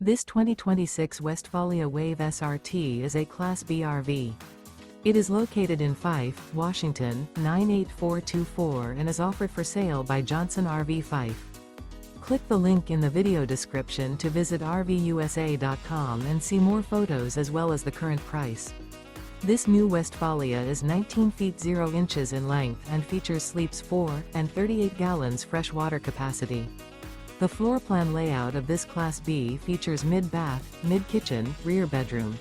This 2026 Westfalia Wave SRT is a Class B RV. It is located in Fife, Washington, 98424 and is offered for sale by Johnson RV Fife. Click the link in the video description to visit RVUSA.com and see more photos as well as the current price. This new Westfalia is 19 feet 0 inches in length and features sleeps 4 and 38 gallons fresh water capacity. The floor plan layout of this Class B features mid-bath, mid-kitchen, rear bedroom.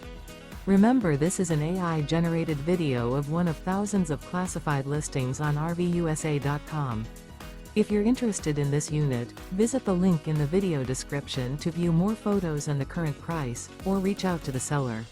Remember, this is an AI-generated video of one of thousands of classified listings on RVUSA.com. If you're interested in this unit, visit the link in the video description to view more photos and the current price, or reach out to the seller.